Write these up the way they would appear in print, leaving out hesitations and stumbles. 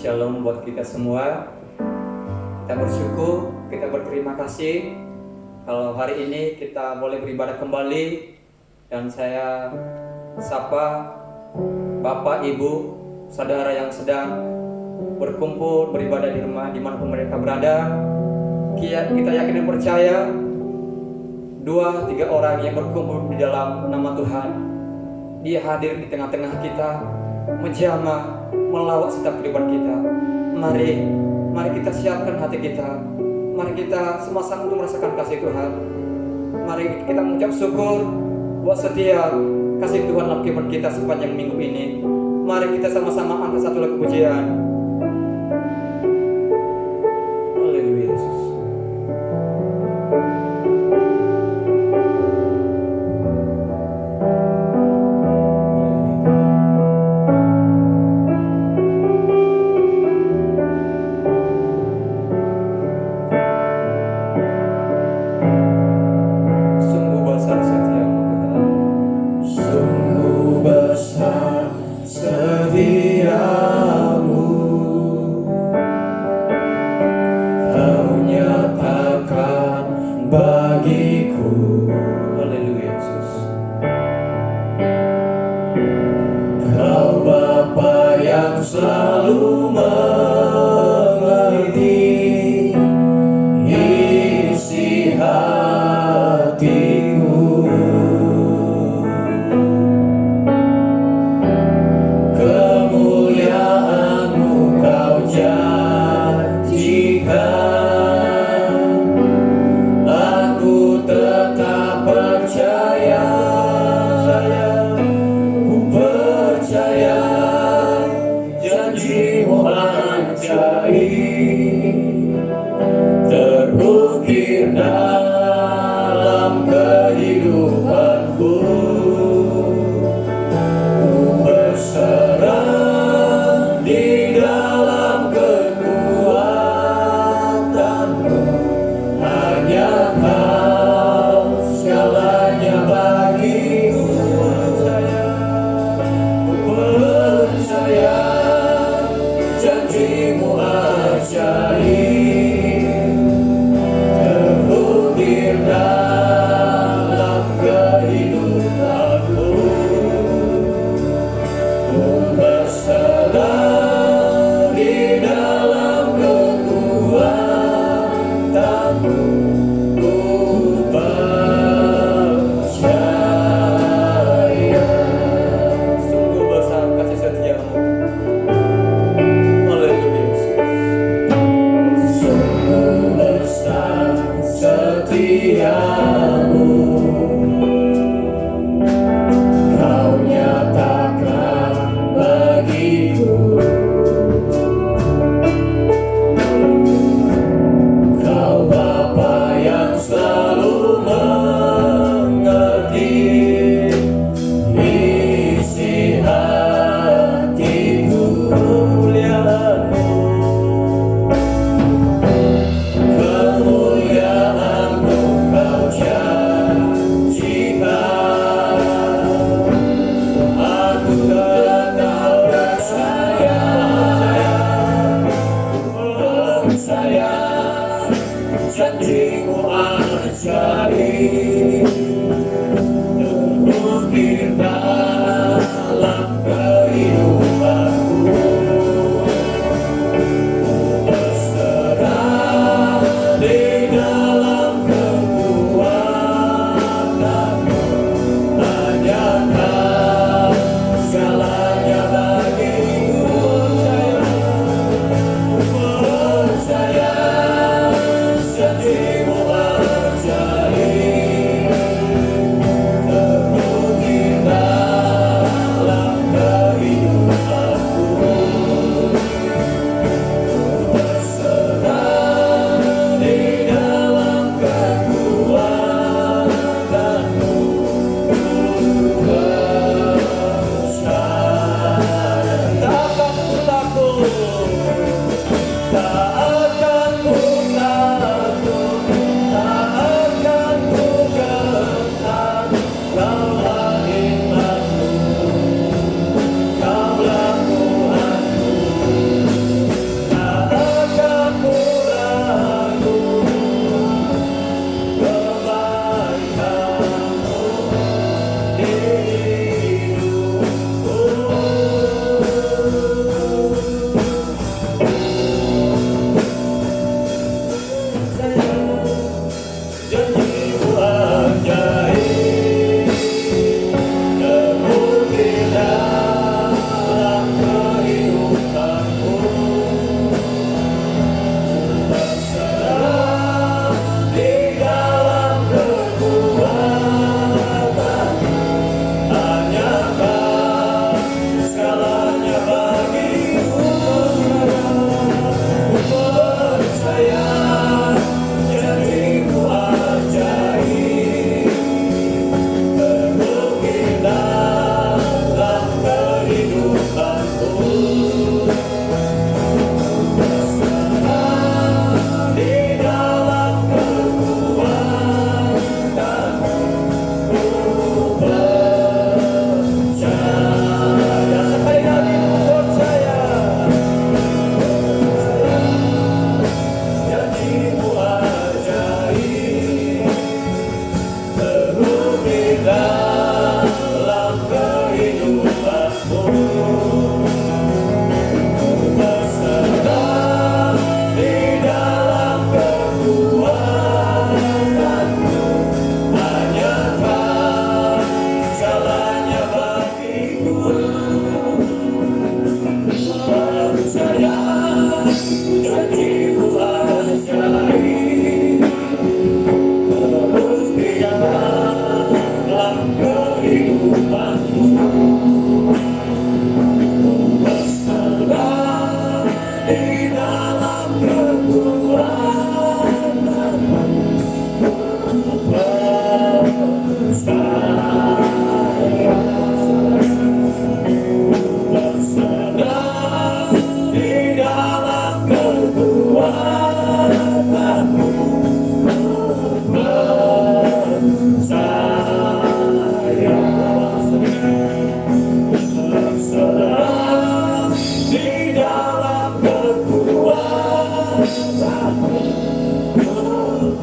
Shalom buat kita semua. Kita bersyukur, kita berterima kasih kalau hari ini kita boleh beribadah kembali. Dan saya sapa Bapak, Ibu, saudara yang sedang berkumpul beribadah di rumah dimanapun mereka berada. Kita yakin dan percaya 2-3 orang yang berkumpul di dalam nama Tuhan, Dia hadir di tengah-tengah kita, menjamah, melawat setiap kehidupan kita. Mari kita siapkan hati kita. Mari kita sama-sama untuk merasakan kasih Tuhan. Mari kita mengucap syukur buat setiap kasih Tuhan dalam kehidupan kita sepanjang minggu ini. Mari kita sama-sama angkat satu lagu pujian. Haleluya Yesus.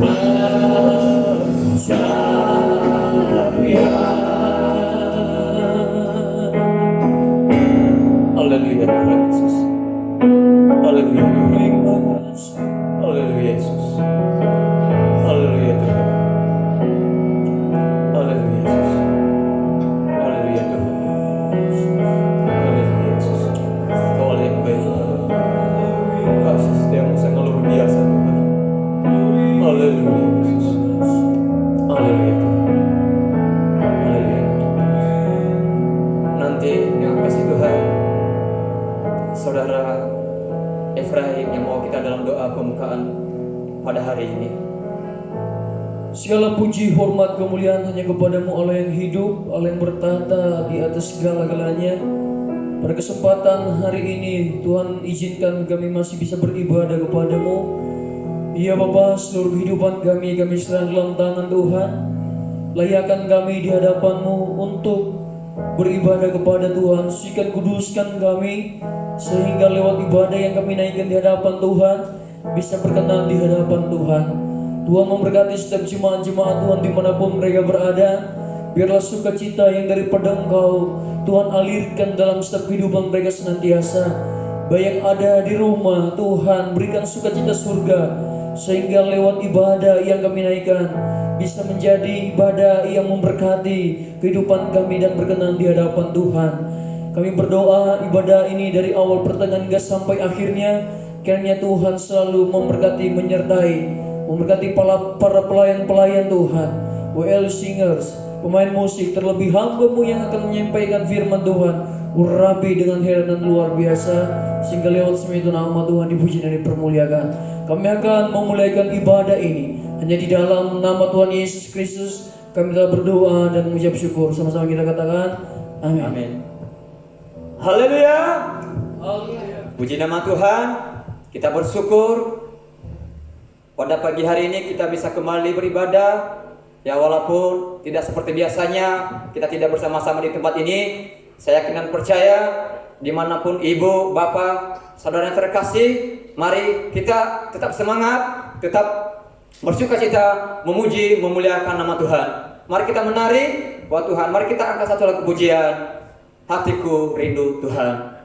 Haleluya Tuhan Yesus. Haleluya Tuhan Yesus. Haleluya Yesus. Haleluya Tuhan. Haleluya Yesus. Haleluya Tuhan. Haleluya Yesus. Kau yang baik Tuhan. Kasih setiamu sangat luar biasa Tuhan. Haleluya Yesus. Haleluya Tuhan. Haleluya. Nanti yang kasih Tuhan, Saudara Efraim yang mau kita dalam doa pembukaan pada hari ini. Segala puji, hormat, kemuliaan hanya kepadamu Allah yang hidup, Allah yang bertata di atas segala-galanya. Pada kesempatan hari ini Tuhan izinkan kami masih bisa beribadah kepadamu. Ya Bapa, seluruh kehidupan kami serahkan dalam tangan Tuhan. Layakkan kami di hadapan-Mu untuk beribadah kepada Tuhan. Sucikan, kuduskan kami, sehingga lewat ibadah yang kami naikkan di hadapan Tuhan bisa berkenan di hadapan Tuhan. Tuhan memberkati setiap jemaat-jemaat Tuhan dimanapun mereka berada. Biarlah sukacita yang daripada Engkau Tuhan alirkan dalam setiap kehidupan mereka senantiasa. Baik yang ada di rumah, Tuhan berikan sukacita surga, sehingga lewat ibadah yang kami naikkan bisa menjadi ibadah yang memberkati kehidupan kami dan berkenan di hadapan Tuhan. Kami berdoa ibadah ini dari awal pertengahan hingga sampai akhirnya, kiranya Tuhan selalu memberkati, menyertai, memberkati para pelayan-pelayan Tuhan, WL singers, pemain musik, terlebih hamba-Mu yang akan menyampaikan firman Tuhan. Urapi dengan heran dan luar biasa, sehingga lewat semua itu nama Tuhan dipuji dan dipermuliakan. Kami akan memulaikan ibadah ini hanya di dalam nama Tuhan Yesus Kristus. Kami telah berdoa dan mengucap syukur. Sama-sama kita katakan amin. Amin. Haleluya. Haleluya. Puji nama Tuhan. Kita bersyukur pada pagi hari ini kita bisa kembali beribadah. Ya, walaupun tidak seperti biasanya kita tidak bersama-sama di tempat ini, saya yakin dan percaya dimanapun ibu, bapak, saudara yang terkasih, mari kita tetap semangat, tetap bersukacita, memuji, memuliakan nama Tuhan. Mari kita menari buat Tuhan. Mari kita angkat satu lagu pujian. Hatiku rindu Tuhan.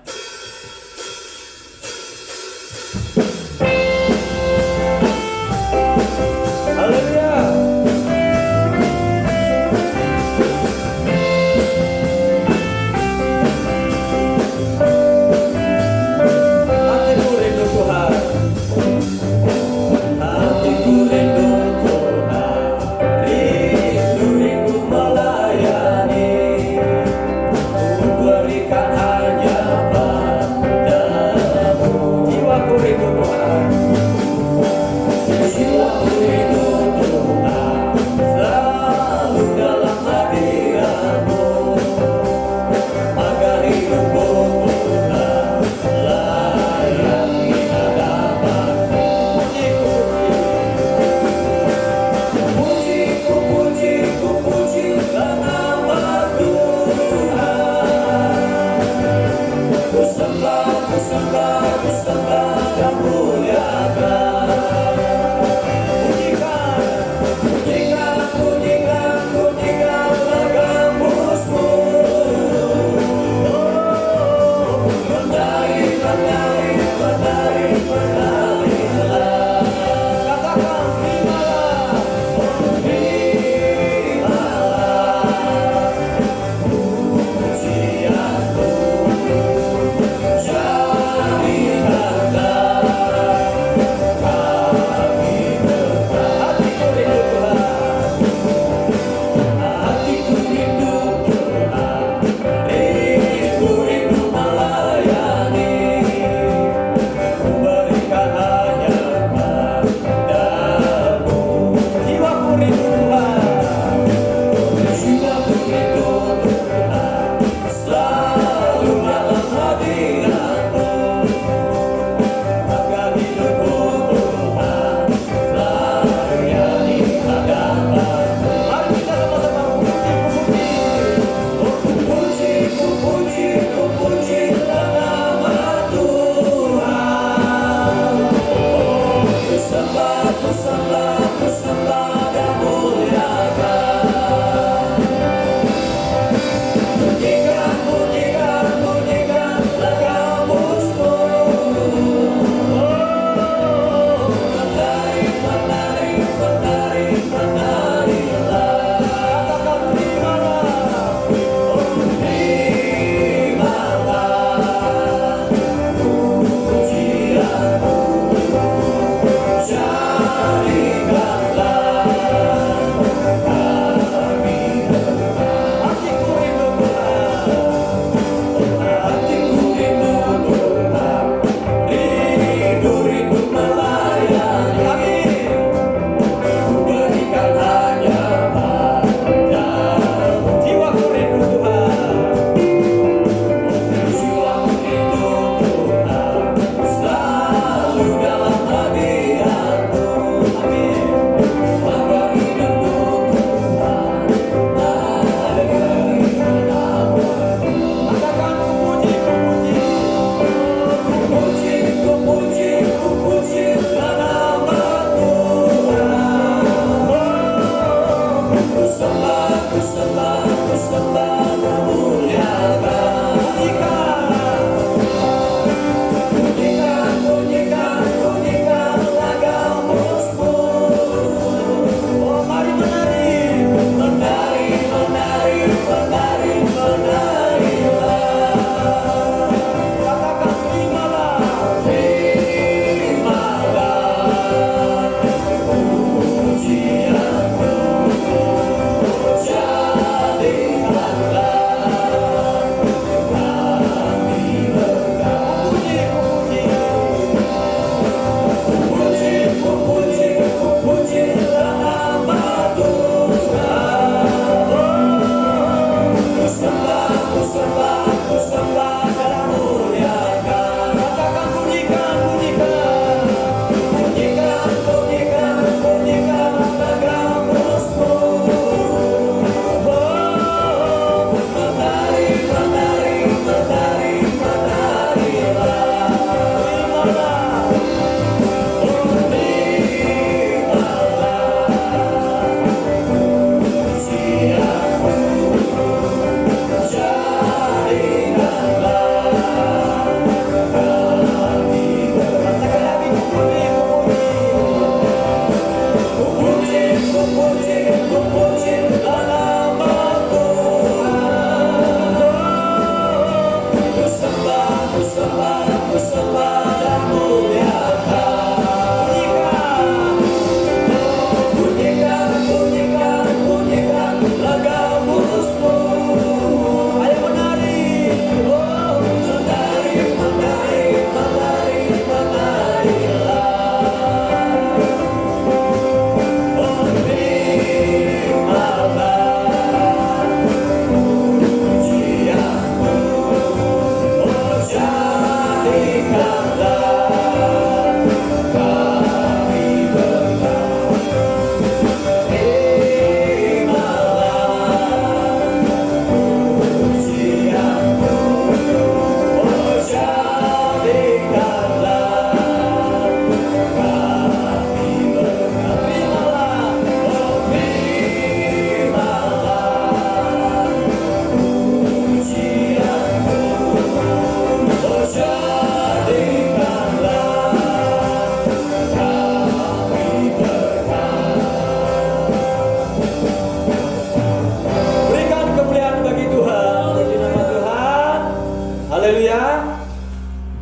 Haleluya. Hatiku rindu Tuhan. Hatiku rindu Tuhan. Rindu melayani. Ku berikan hanya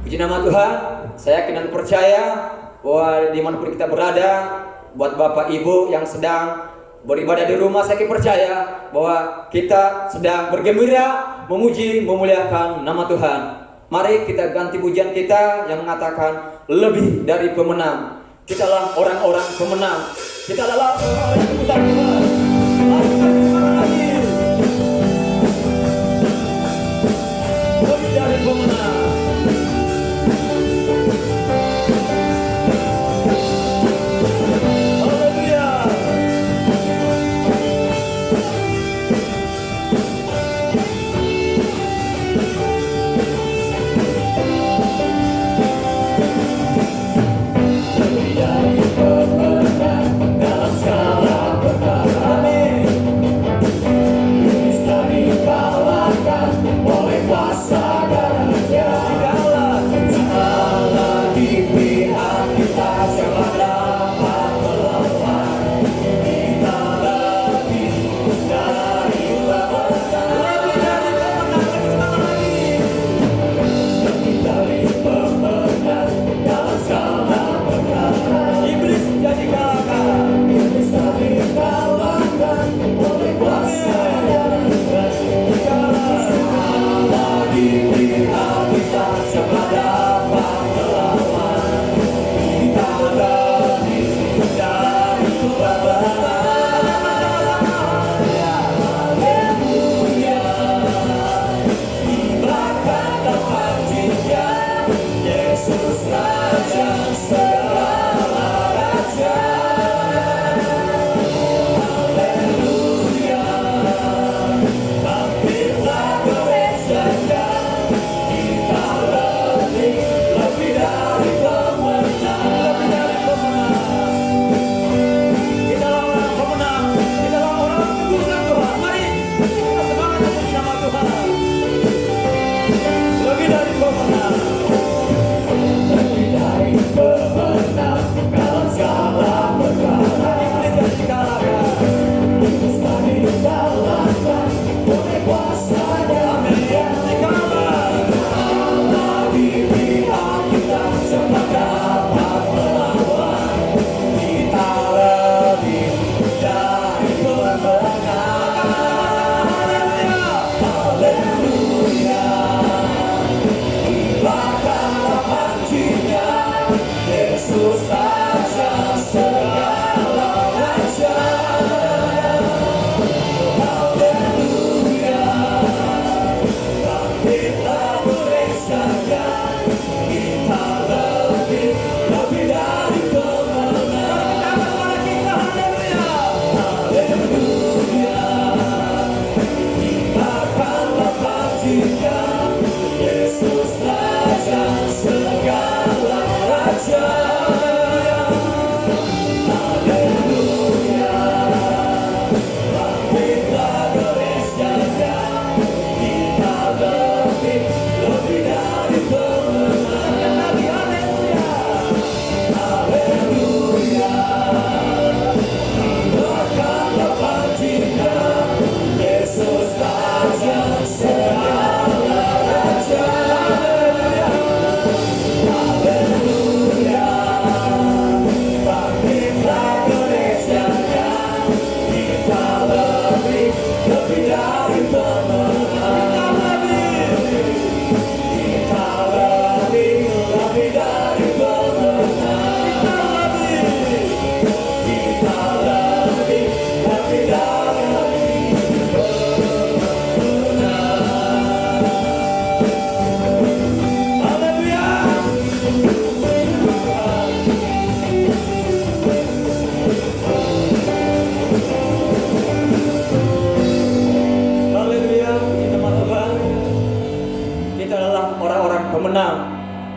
Puji nama Tuhan. Saya yakin dan percaya bahwa dimanapun kita berada, buat Bapak Ibu yang sedang beribadah di rumah, saya yakin percaya bahwa kita sedang bergembira, memuji, memuliakan nama Tuhan. Mari kita ganti pujian kita yang mengatakan lebih dari pemenang. Kita adalah orang-orang pemenang. Kita adalah orang-orang yang diputar Tuhan. Mari kita beriman lagi. Lebih dari pemenang. Amin.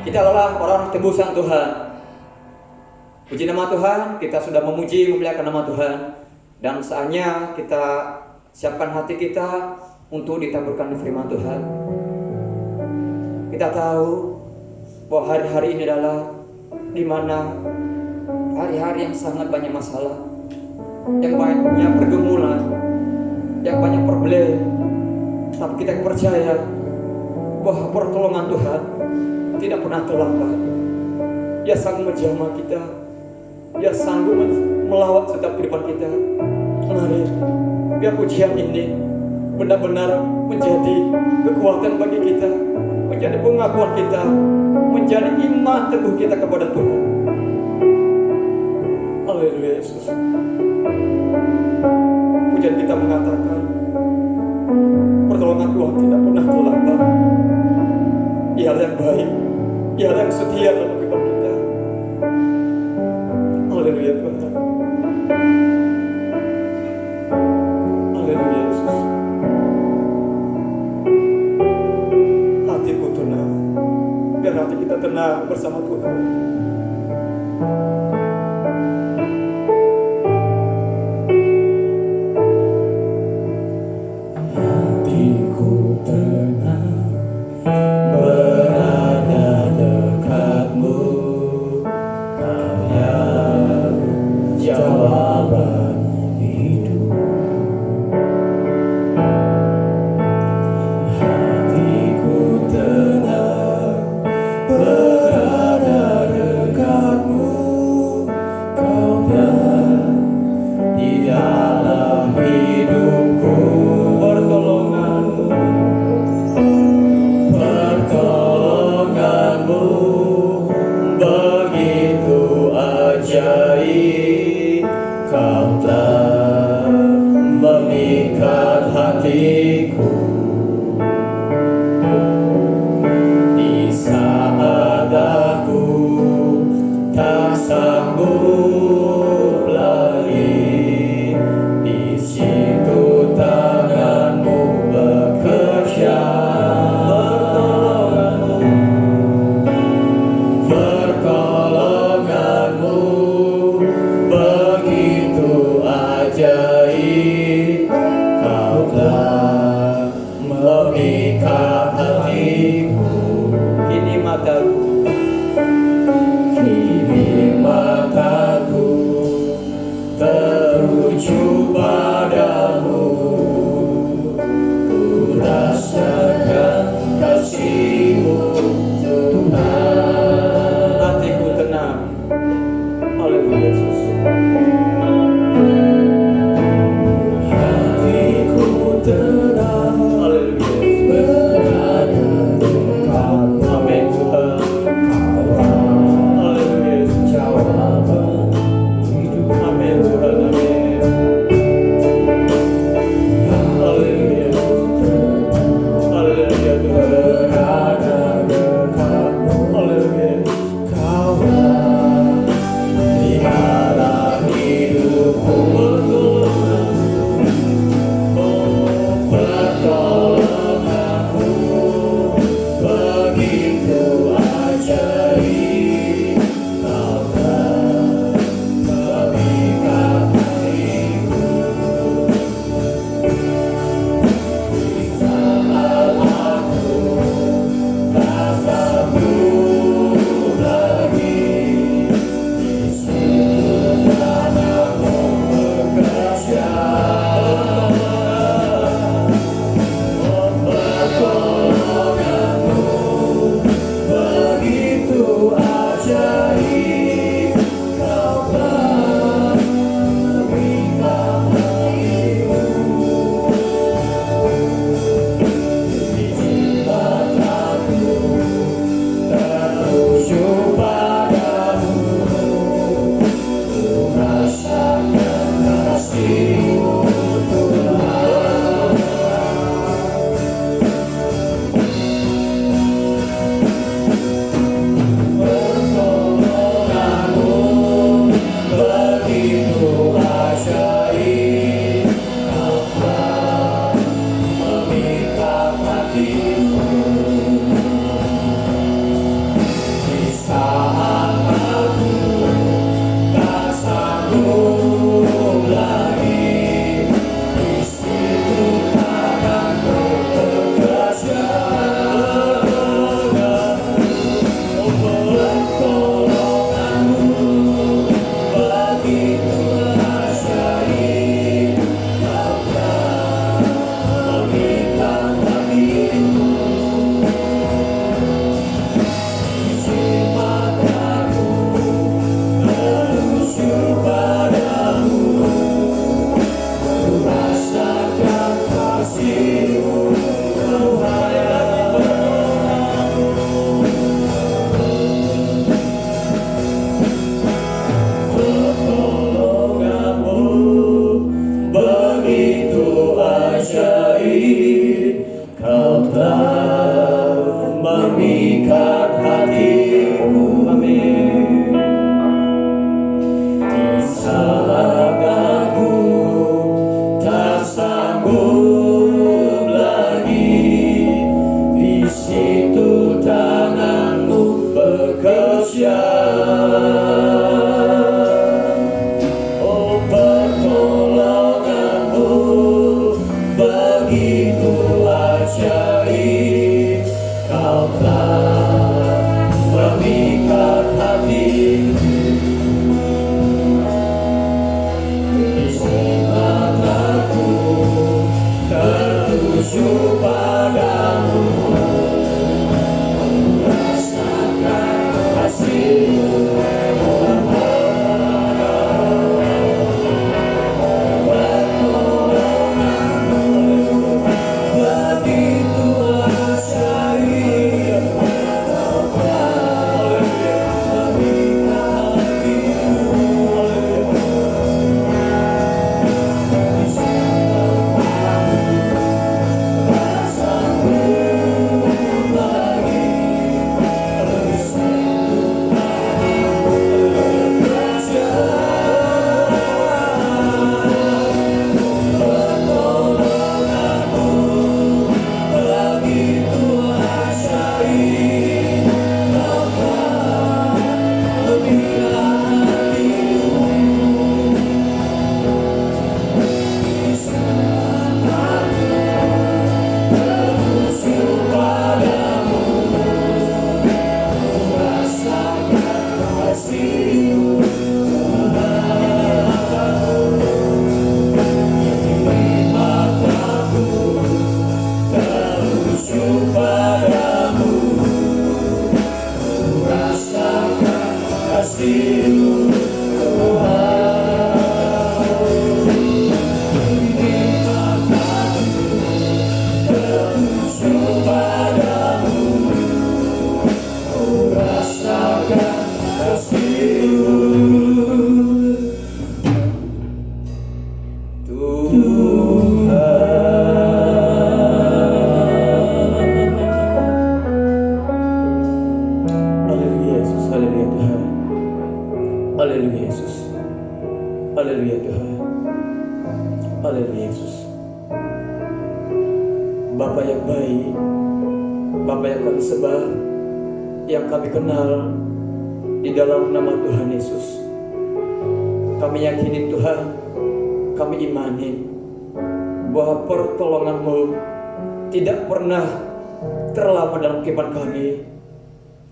Kita adalah orang tebusan Tuhan. Puji nama Tuhan, kita sudah memuji, memuliakan nama Tuhan. Dan saatnya kita siapkan hati kita untuk ditaburkan firman Tuhan. Kita tahu bahwa hari-hari ini adalah di mana hari-hari yang sangat banyak masalah, yang banyak pergumulan, yang banyak problem. Tapi kita percaya bahwa pertolongan Tuhan tidak pernah terlambat. Dia sanggup menjamah kita, Dia sanggup melawat setiap kehidupan kita. Mari, biar pujian ini benar-benar menjadi kekuatan bagi kita, menjadi pengakuan kita, menjadi iman teguh kita kepada Tuhan. Haleluya Yesus. Pujian kita mengatakan pertolongan Tuhan tidak pernah terlambat. Dia yang baik, Dia yang setia dalam kehidupan kita. Haleluya Tuhan. Haleluya Yesus. Hatiku tenang, biar hati kita tenang bersama Tuhan. Hatiku tenang berada dekatmu, Kau yang jawaban hidup. Hatiku tenang berada dekatmu, Kau yang di dalam hidupku. Pertolonganmu begitu ajaib, Kau telah memikat hatiku. Di saat aku tak sanggup lagi, di situ tanganmu bekerja. Pertolonganmu begitu ajaib, Kau telah memikat hatiku. Kini mataku, Kini mataku teruju padamu, ku rasakan kasih-Mu Tuhan. hatiku tenang. Haleluya Yesus. Hatiku tenang Haleluya Yesus. berada dekatmu, Amin Tuhan. Haleluya Yesus. jawaban hidup. Amin Tuhan. Amin. Haleluya Yesus. Haleluya Tuhan. Berada dekatmu, Haleluya. Kau di dalam hidupku. Pertolonganmu begitu ajaib, Kau telah memikat hatiku. Di saat aku tak sanggup lagi, di situ tanganmu bekerja. Pertolonganmu begitu ajaib, Kau telah memikat hatiku. Di mataku teruju padamu, ku rasakan kasih-Mu Tuhan. Pertolonganmu begitu ajaib, Kau telah memikat hatiku. Haleluya Yesus, haleluya Tuhan. Haleluya Yesus. Haleluya Tuhan. Haleluya Yesus. Bapa yang baik, Bapa yang kami sembah, yang kami kenal di dalam nama Tuhan Yesus. Kami yakini Tuhan, kami imani bahwa pertolongan-Mu tidak pernah terlambat dalam kehidupan kami.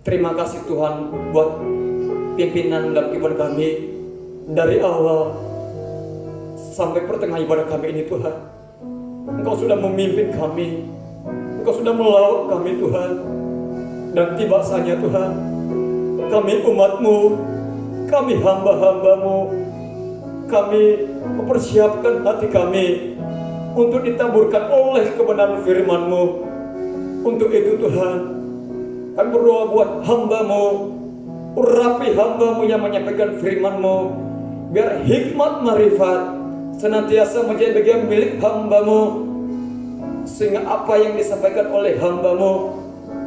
Terima kasih Tuhan buat pimpinan dalam kehidupan kami dari awal sampai pertengahan ibadah kami ini Tuhan. Engkau sudah memimpin kami, Engkau sudah melawak kami Tuhan. Dan tiba saatnya Tuhan, kami umat-Mu, kami hamba-hamba-Mu, kami mempersiapkan hati kami untuk ditaburkan oleh kebenaran firman-Mu. Untuk itu Tuhan, kami berdoa buat hamba-Mu, urapi hamba-Mu yang menyampaikan firman-Mu, biar hikmat marifat senantiasa menjadi bagian milik hamba-Mu, sehingga apa yang disampaikan oleh hamba-Mu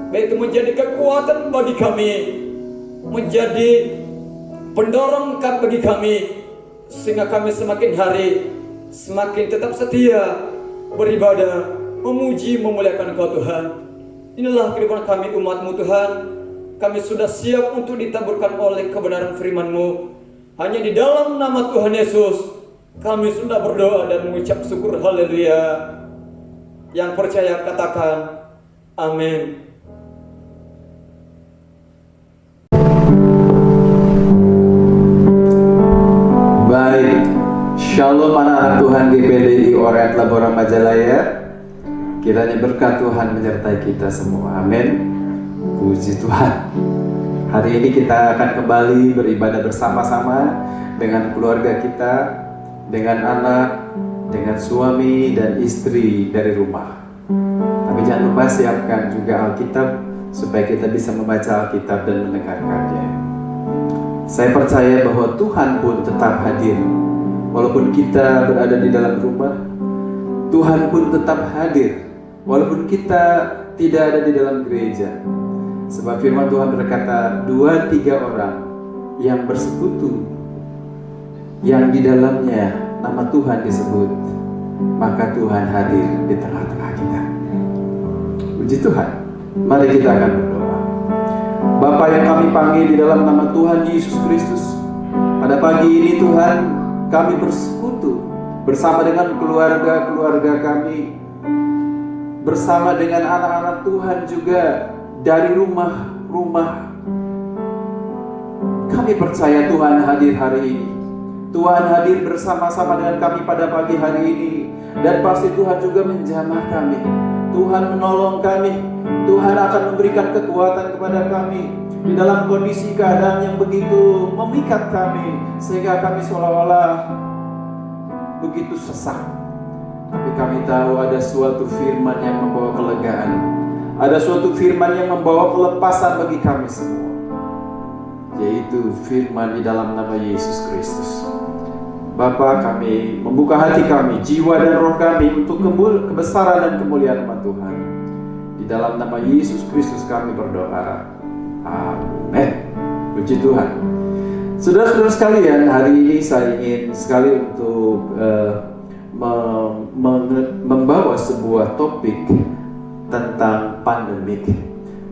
baik itu menjadi kekuatan bagi kami, menjadi pendorong bagi kami, sehingga kami semakin hari semakin tetap setia beribadah, memuji, memuliakan Engkau Tuhan. Inilah kehidupan kami umat-Mu Tuhan. Kami sudah siap untuk ditaburkan oleh kebenaran firman-Mu. Hanya di dalam nama Tuhan Yesus kami sudah berdoa dan mengucap syukur. Haleluya. Yang percaya katakan amin. Baik, Shalom anak-anak Tuhan GPDI Orient Labora Majalaya. Kiranya berkat Tuhan menyertai kita semua, amin. Puji Tuhan. Hari ini kita akan kembali beribadah bersama-sama dengan keluarga kita, dengan anak, dengan suami dan istri dari rumah. Tapi jangan lupa siapkan juga Alkitab supaya kita bisa membaca Alkitab dan mendengarkannya. Saya percaya bahwa Tuhan pun tetap hadir. Walaupun kita berada di dalam rumah, Tuhan pun tetap hadir. Walaupun kita tidak ada di dalam gereja. Sebab firman Tuhan berkata, 2-3 orang yang bersekutu, yang di dalamnya nama Tuhan disebut, maka Tuhan hadir di tengah-tengah kita. Puji Tuhan. Mari kita akan berdoa. Bapa yang kami panggil di dalam nama Tuhan Yesus Kristus, pada pagi ini Tuhan, kami bersekutu bersama dengan keluarga-keluarga kami, bersama dengan anak-anak Tuhan juga dari rumah-rumah. Kami percaya Tuhan hadir hari ini. Tuhan hadir bersama-sama dengan kami pada pagi hari ini. Dan pasti Tuhan juga menjamah kami. Tuhan menolong kami. Tuhan akan memberikan kekuatan kepada kami di dalam kondisi keadaan yang begitu memikat kami, sehingga kami seolah-olah begitu sesak. Tapi kami tahu ada suatu firman yang membawa kelegaan, ada suatu firman yang membawa kelepasan bagi kami semua, yaitu firman di dalam nama Yesus Kristus. Bapa, kami membuka hati kami, jiwa dan roh kami untuk kebesaran dan kemuliaan nama Tuhan. Di dalam nama Yesus Kristus kami berdoa. Amin. Puji Tuhan. Saudara-saudara sekalian, hari ini saya ingin sekali untuk membawa sebuah topik tentang pandemik.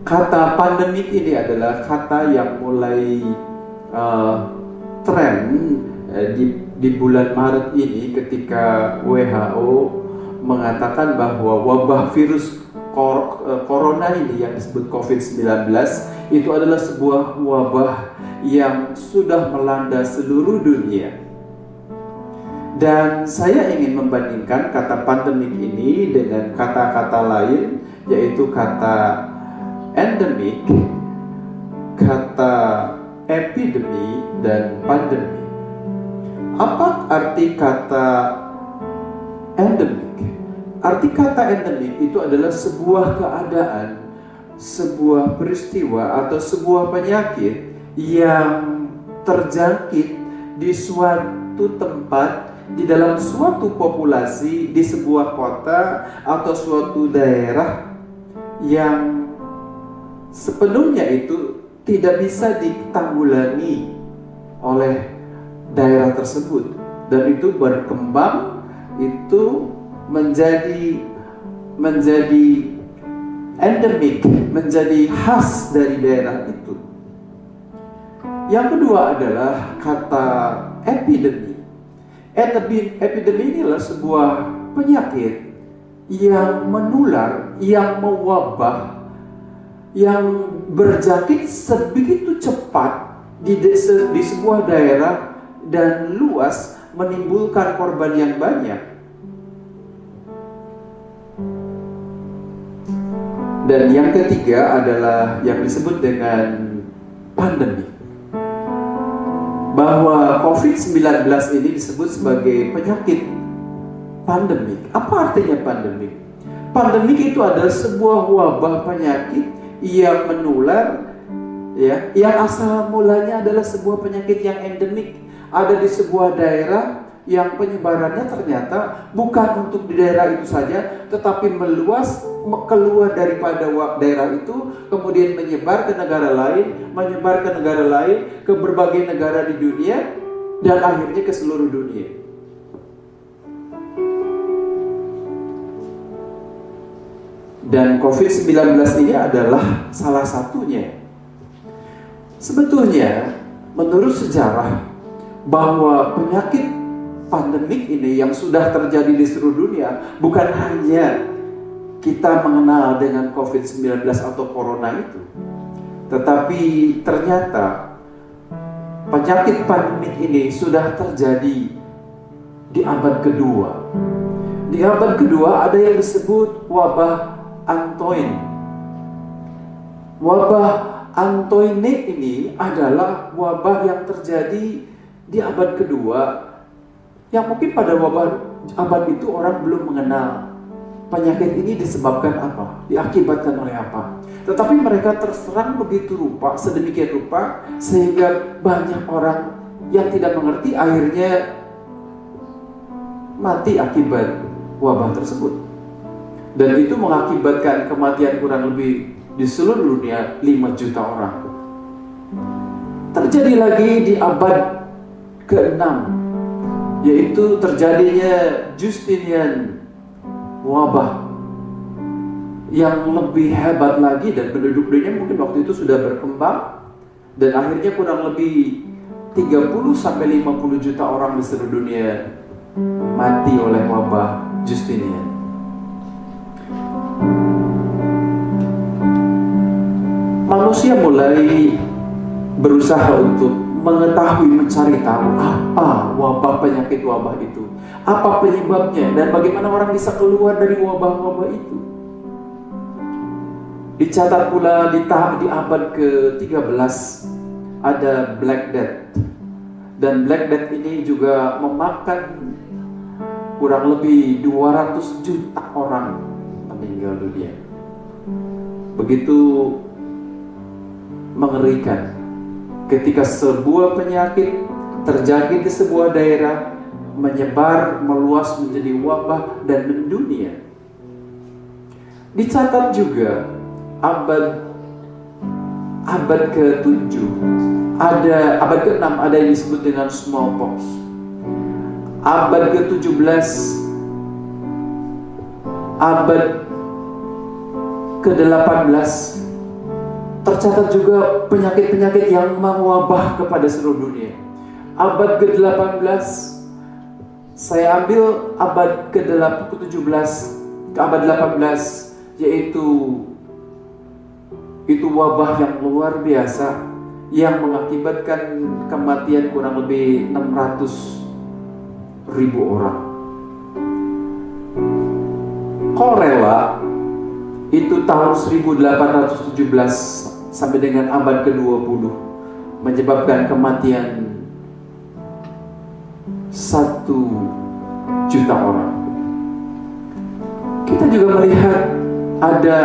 Kata pandemik ini adalah kata yang mulai tren di bulan Maret ini, ketika WHO mengatakan bahwa wabah virus corona ini yang disebut COVID-19 itu adalah sebuah wabah yang sudah melanda seluruh dunia. Dan saya ingin membandingkan kata pandemik ini dengan kata-kata lain, yaitu kata endemik, kata epidemi, dan pandemi. Apa arti kata endemik? Arti kata endemik itu adalah sebuah keadaan, sebuah peristiwa atau sebuah penyakit yang terjangkit di suatu tempat di dalam suatu populasi, di sebuah kota atau suatu daerah yang sepenuhnya itu tidak bisa ditanggulangi oleh daerah tersebut, dan itu berkembang, itu menjadi endemik, menjadi khas dari daerah itu. Yang kedua adalah kata epidemi. Epidemi inilah sebuah penyakit yang menular, yang mewabah, yang berjangkit sebegitu cepat di sebuah daerah dan luas, menimbulkan korban yang banyak. Dan yang ketiga adalah yang disebut dengan pandemi. Bahwa COVID-19 ini disebut sebagai penyakit pandemik. Apa artinya pandemik? Pandemik itu adalah sebuah wabah penyakit yang menular, ya, yang asal mulanya adalah sebuah penyakit yang endemik, ada di sebuah daerah yang penyebarannya ternyata bukan untuk di daerah itu saja, tetapi meluas, keluar daripada daerah itu, kemudian menyebar ke negara lain, ke berbagai negara di dunia, dan akhirnya ke seluruh dunia. Dan COVID-19 ini adalah salah satunya. Sebetulnya, menurut sejarah, bahwa penyakit pandemik ini yang sudah terjadi di seluruh dunia, bukan hanya kita mengenal dengan COVID-19 atau Corona itu, tetapi ternyata penyakit pandemik ini sudah terjadi di abad kedua. Di abad kedua ada yang disebut wabah Antoine. Wabah Antoine ini adalah wabah yang terjadi di abad kedua, yang mungkin pada abad itu orang belum mengenal penyakit ini disebabkan apa, diakibatkan oleh apa. Tetapi mereka terserang begitu rupa, sedemikian rupa, sehingga banyak orang yang tidak mengerti akhirnya mati akibat wabah tersebut. Dan itu mengakibatkan kematian kurang lebih di seluruh dunia 5 juta orang. Terjadi lagi di abad ke-6, yaitu terjadinya Justinian, wabah yang lebih hebat lagi, dan penduduk dunia mungkin waktu itu sudah berkembang, dan akhirnya kurang lebih 30-50 juta orang di seluruh dunia mati oleh wabah Justinian. Manusia mulai berusaha untuk mengetahui, mencari tahu apa penyakit wabah itu, apa penyebabnya, dan bagaimana orang bisa keluar dari wabah-wabah itu. Dicatat pula di abad ke-13 ada Black Death, dan Black Death ini juga memakan kurang lebih 200 juta orang meninggal dunia. Begitu mengerikan ketika sebuah penyakit terjadi di sebuah daerah, menyebar, meluas menjadi wabah dan mendunia. Dicatat juga abad ke-7 abad ke-6 ada yang disebut dengan smallpox. Abad ke-17, abad ke-18 tercatat juga penyakit-penyakit yang mewabah kepada seluruh dunia. Abad ke-18, saya ambil abad ke-17 ke abad 18, yaitu itu wabah yang luar biasa yang mengakibatkan kematian kurang lebih 600.000 orang. Kolera itu tahun 1817 sampai dengan abad ke-20 menyebabkan kematian 1 juta orang. Kita juga melihat ada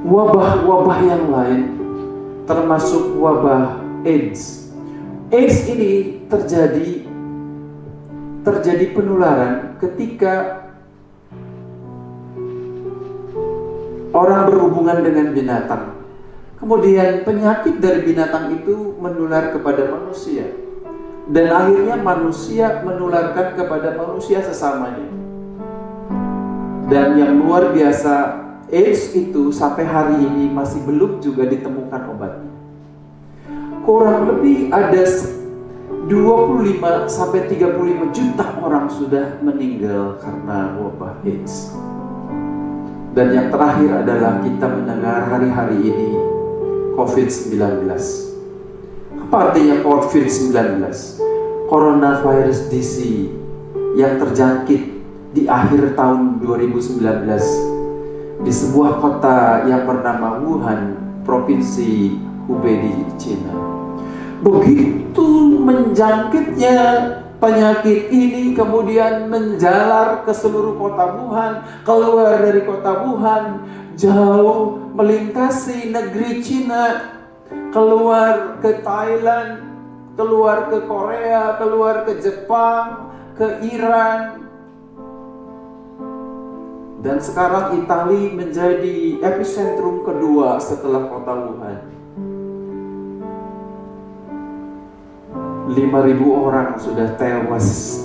wabah-wabah yang lain, termasuk wabah AIDS. AIDS ini terjadi terjadi penularan ketika orang berhubungan dengan binatang. Kemudian penyakit dari binatang itu menular kepada manusia. Dan akhirnya manusia menularkan kepada manusia sesamanya. Dan yang luar biasa, AIDS itu sampai hari ini masih belum juga ditemukan obatnya. Kurang lebih ada 25 sampai 35 juta orang sudah meninggal karena wabah AIDS. Dan yang terakhir adalah kita mendengar hari-hari ini COVID-19. Apa artinya COVID-19? Coronavirus disease yang terjangkit di akhir tahun 2019 di sebuah kota yang bernama Wuhan, provinsi Hubei di Cina. Begitu menjangkitnya penyakit ini kemudian menjalar ke seluruh kota Wuhan, keluar dari kota Wuhan, jauh melintasi negeri Cina, keluar ke Thailand, keluar ke Korea, keluar ke Jepang, ke Iran. Dan sekarang Italia menjadi epicentrum kedua setelah kota Wuhan. 5.000 orang sudah tewas.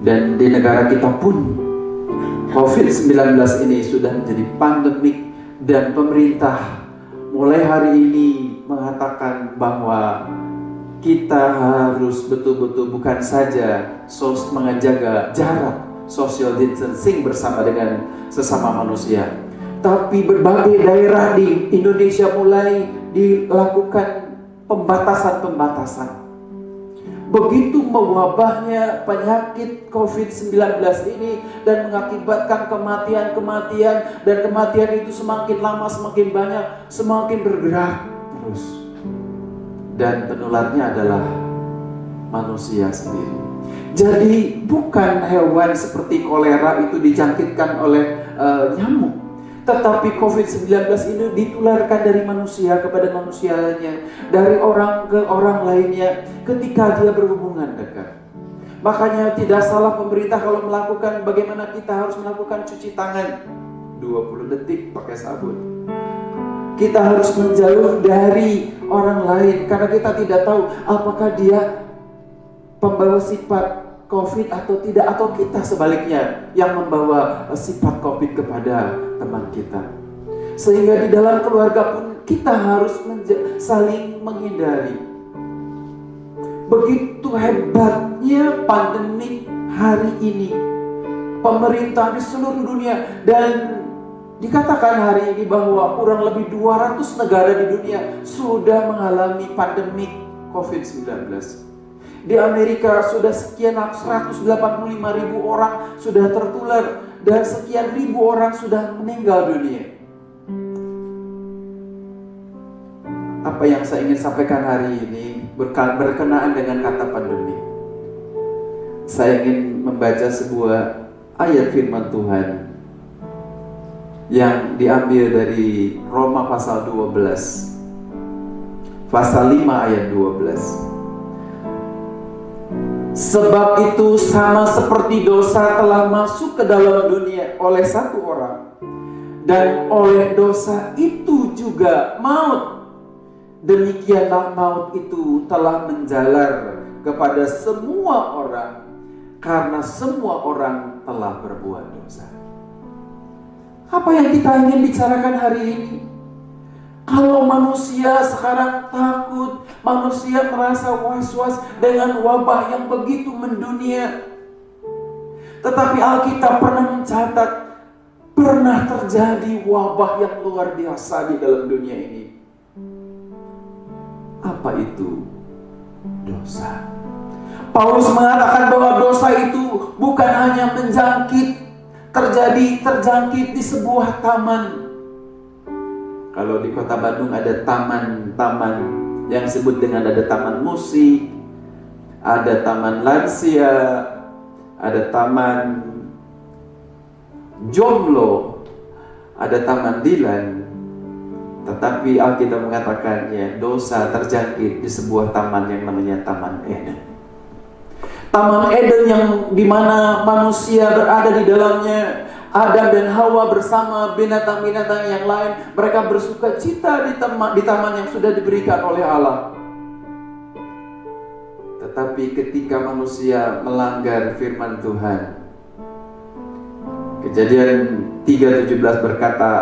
Dan di negara kita pun COVID-19 ini sudah menjadi pandemik. Dan pemerintah mulai hari ini mengatakan bahwa kita harus betul-betul bukan saja menjaga jarak social distancing bersama dengan sesama manusia, tapi berbagai daerah di Indonesia mulai dilakukan pembatasan-pembatasan. Begitu mewabahnya penyakit COVID-19 ini dan mengakibatkan kematian-kematian, dan kematian itu semakin lama semakin banyak, semakin bergerak terus. Dan penularnya adalah manusia sendiri. Jadi bukan hewan seperti kolera itu dijangkitkan oleh nyamuk, tetapi COVID-19 ini ditularkan dari manusia kepada manusia lainnya, dari orang ke orang lainnya ketika dia berhubungan dekat. Makanya tidak salah pemerintah kalau melakukan bagaimana kita harus melakukan cuci tangan 20 detik pakai sabun. Kita harus menjauh dari orang lain karena kita tidak tahu apakah dia pembawa sifat COVID atau tidak, atau kita sebaliknya yang membawa sifat COVID kepada teman kita. Sehingga di dalam keluarga pun kita harus saling menghindari. Begitu hebatnya pandemi hari ini, pemerintah di seluruh dunia, dan dikatakan hari ini bahwa kurang lebih 200 negara di dunia sudah mengalami pandemi COVID-19. Di Amerika sudah sekian 185.000 orang sudah tertular dan sekian ribu orang sudah meninggal dunia. Apa yang saya ingin sampaikan hari ini berkenaan dengan kata pandemi. Saya ingin membaca sebuah ayat firman Tuhan yang diambil dari Roma pasal 12, pasal 5 ayat 12. Sebab itu sama seperti dosa telah masuk ke dalam dunia oleh satu orang, dan oleh dosa itu juga maut. Demikianlah maut itu telah menjalar kepada semua orang, karena semua orang telah berbuat dosa. Apa yang kita ingin bicarakan hari ini? Kalau manusia sekarang takut, manusia merasa was-was dengan wabah yang begitu mendunia. Tetapi Alkitab pernah mencatat, pernah terjadi wabah yang luar biasa di dalam dunia ini. Apa itu? Dosa. Paulus mengatakan bahwa dosa itu bukan hanya terjangkit di sebuah taman. Kalau di kota Bandung ada taman-taman yang disebut dengan ada taman musik, ada taman lansia, ada taman jomblo, ada taman Dilan. Tetapi Alkitab mengatakannya dosa terjangkit di sebuah taman yang namanya Taman Eden. Taman Eden yang dimana manusia berada di dalamnya. Adam dan Hawa bersama binatang-binatang yang lain, mereka bersuka cita di taman yang sudah diberikan oleh Allah. Tetapi ketika manusia melanggar firman Tuhan, Kejadian 3:17 berkata,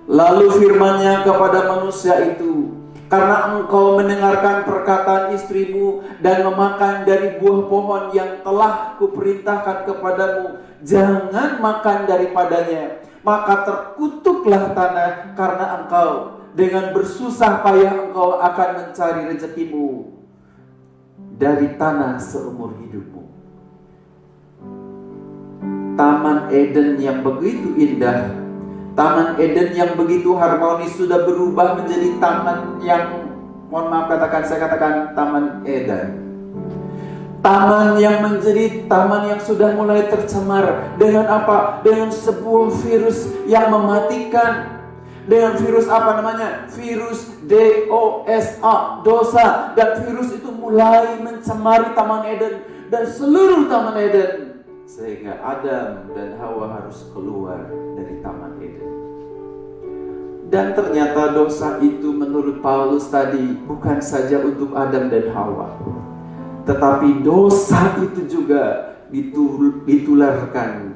lalu firman-Nya kepada manusia itu, karena engkau mendengarkan perkataan istrimu dan memakan dari buah pohon yang telah kuperintahkan kepadamu, jangan makan daripadanya, maka terkutuklah tanah karena engkau dengan bersusah payah engkau akan mencari rezekimu dari tanah seumur hidupmu. Taman Eden yang begitu indah, Taman Eden yang begitu harmonis sudah berubah menjadi taman yang, mohon maaf saya katakan Taman Eden. Taman yang menjadi taman yang sudah mulai tercemar dengan apa? Dengan sebuah virus yang mematikan. Dengan virus apa namanya? Virus DOSA, dosa. Dan virus itu mulai mencemari Taman Eden dan seluruh Taman Eden, sehingga Adam dan Hawa harus keluar dari Taman Eden. Dan ternyata dosa itu menurut Paulus tadi bukan saja untuk Adam dan Hawa, tetapi dosa itu juga ditularkan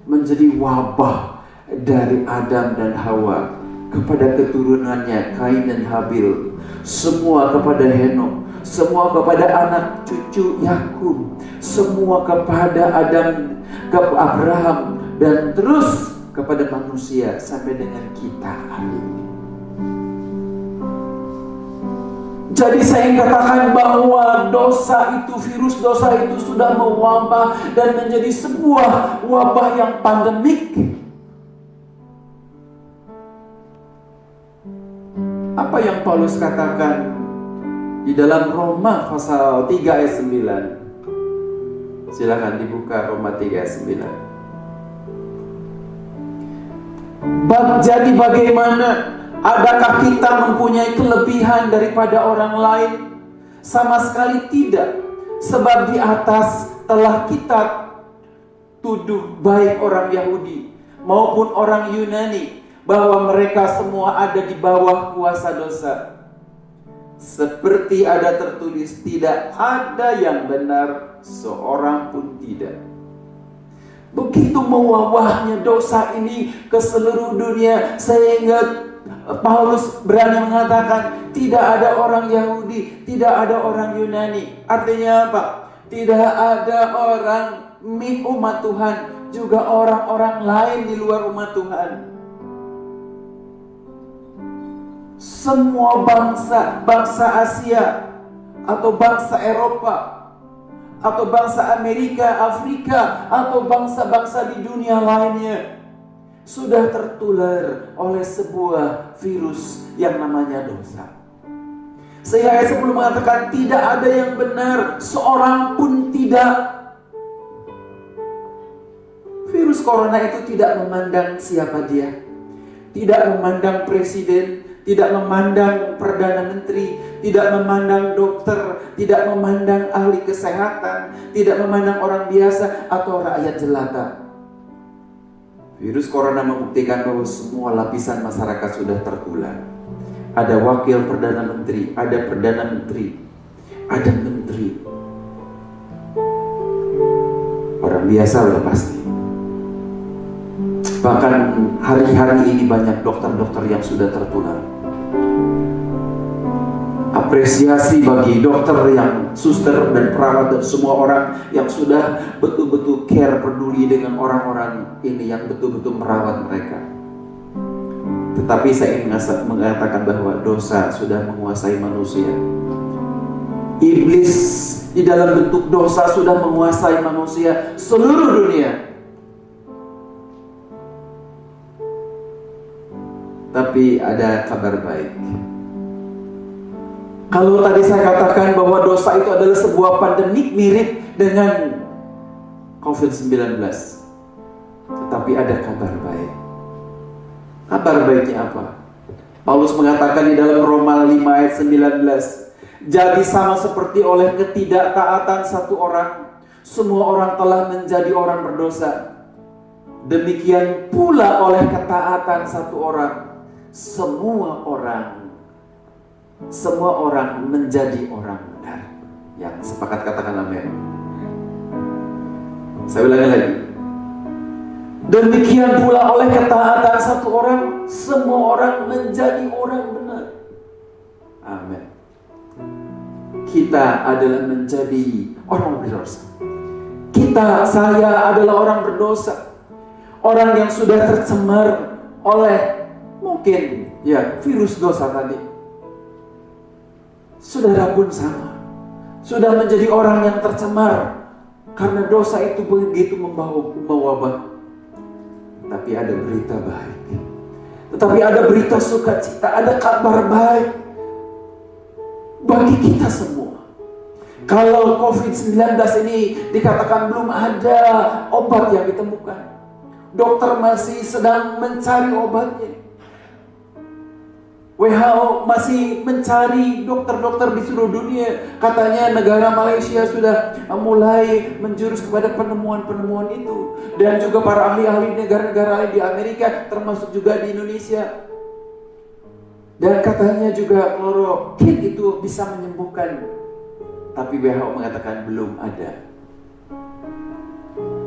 menjadi wabah dari Adam dan Hawa kepada keturunannya, Kain dan Habil, semua kepada Henok, semua kepada anak cucu Yakub, semua kepada Adam, ke Abraham, dan terus kepada manusia sampai dengan kita hari ini. Jadi saya katakan bahwa dosa itu, virus dosa itu sudah mewabah dan menjadi sebuah wabah yang pandemik. Apa yang Paulus katakan di dalam Roma pasal 3 ayat 9? Silakan dibuka Roma 3 ayat 9. Jadi bagaimana? Adakah kita mempunyai kelebihan daripada orang lain? Sama sekali tidak. Sebab di atas telah kita tuduh baik orang Yahudi maupun orang Yunani bahwa mereka semua ada di bawah kuasa dosa. Seperti ada tertulis, tidak ada yang benar, seorang pun tidak. Begitu mewabahnya dosa ini ke seluruh dunia, sehingga Paulus berani mengatakan tidak ada orang Yahudi, tidak ada orang Yunani. Artinya apa? Tidak ada orang umat Tuhan, juga orang-orang lain di luar umat Tuhan. Semua bangsa Asia atau bangsa Eropa atau bangsa Amerika, Afrika atau bangsa-bangsa di dunia lainnya sudah tertular oleh sebuah virus yang namanya dosa. Sehingga ayat 10 mengatakan tidak ada yang benar, seorang pun tidak. Virus corona itu tidak memandang siapa dia, tidak memandang presiden, tidak memandang perdana menteri, tidak memandang dokter, tidak memandang ahli kesehatan, tidak memandang orang biasa atau rakyat jelata. Virus corona membuktikan bahwa semua lapisan masyarakat sudah tertular. Ada wakil perdana menteri, ada perdana menteri, ada menteri. Orang biasa udah pasti. Bahkan hari-hari ini banyak dokter-dokter yang sudah tertular. Apresiasi bagi dokter yang suster dan perawat dan semua orang yang sudah betul-betul care, peduli dengan orang-orang ini yang betul-betul merawat mereka. Tetapi saya ingin mengatakan bahwa dosa sudah menguasai manusia. Iblis di dalam bentuk dosa sudah menguasai manusia seluruh dunia. Tapi ada kabar baik. Kalau tadi saya katakan bahwa dosa itu adalah sebuah pandemik mirip dengan COVID-19, tetapi ada kabar baik. Kabar baiknya apa? Paulus mengatakan di dalam Roma 5 ayat 19, jadi sama seperti oleh ketidaktaatan satu orang, semua orang telah menjadi orang berdosa. Demikian pula oleh ketaatan satu orang, semua orang menjadi orang benar. Yang sepakat katakan amin. Saya ulangi lagi. Demikian pula oleh ketaatan satu orang, semua orang menjadi orang benar. Amin. Kita adalah menjadi orang berdosa. Saya adalah orang berdosa. Orang yang sudah tercemar oleh mungkin virus dosa tadi. Saudara pun sama. Sudah menjadi orang yang tercemar karena dosa itu begitu mewabah. Tapi ada berita baik. Tetapi ada berita sukacita, ada kabar baik bagi kita semua. Kalau COVID-19 ini dikatakan belum ada obat yang ditemukan, dokter masih sedang mencari obatnya. WHO masih mencari dokter-dokter di seluruh dunia. Katanya negara Malaysia sudah mulai menjurus kepada penemuan-penemuan itu. Dan juga para ahli-ahli negara-negara lain di Amerika, termasuk juga di Indonesia. Dan katanya juga kloroquine itu bisa menyembuhkan. Tapi WHO mengatakan belum ada.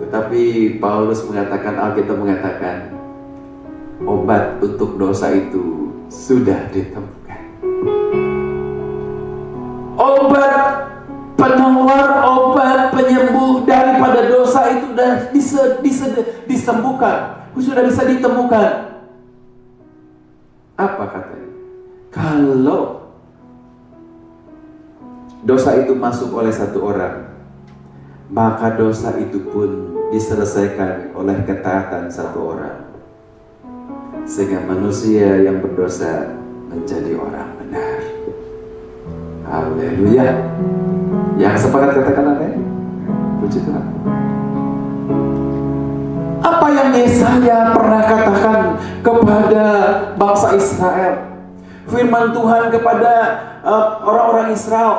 Tetapi Paulus mengatakan, Alkitab mengatakan, obat untuk dosa itu sudah ditemukan. Obat penawar, obat penyembuh daripada dosa itu sudah disembuhkan, sudah bisa ditemukan. Apa katanya? Kalau dosa itu masuk oleh satu orang, maka dosa itu pun diselesaikan oleh ketaatan satu orang. Sehingga manusia yang berdosa menjadi orang benar. Haleluya. Yang sepakat katakan amin. Puji Tuhan. Apa yang Yesaya pernah katakan kepada bangsa Israel? Firman Tuhan kepada orang-orang Israel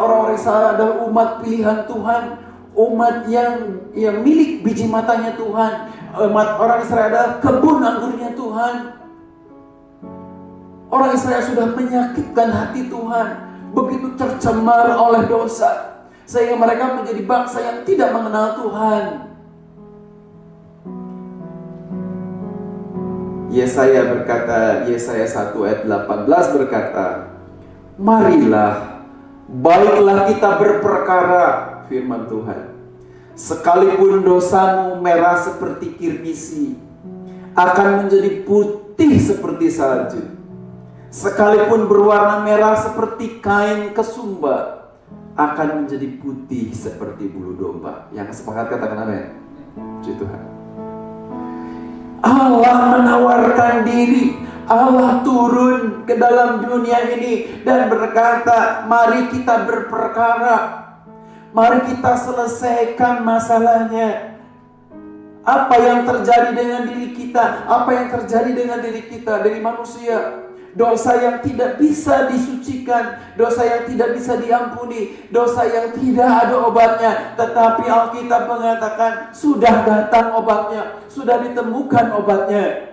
adalah umat pilihan Tuhan, umat yang milik biji matanya Tuhan. Orang Israel adalah kebun anggurnya Tuhan. Orang Israel sudah menyakitkan hati Tuhan, begitu tercemar oleh dosa, sehingga mereka menjadi bangsa yang tidak mengenal Tuhan. Yesaya berkata, Yesaya 1 ayat 18 berkata, marilah, baiklah kita berperkara, firman Tuhan. Sekalipun dosamu merah seperti kirmisi, akan menjadi putih seperti salju. Sekalipun berwarna merah seperti kain kesumba, akan menjadi putih seperti bulu domba. Yang sepakat katakan amin. Puji Tuhan. Allah menawarkan diri, Allah turun ke dalam dunia ini dan berkata, mari kita berperkara, mari kita selesaikan masalahnya. Apa yang terjadi dengan diri kita, apa yang terjadi dengan diri kita, dari manusia. Dosa yang tidak bisa disucikan, dosa yang tidak bisa diampuni, dosa yang tidak ada obatnya. Tetapi Alkitab mengatakan sudah datang obatnya, sudah ditemukan obatnya.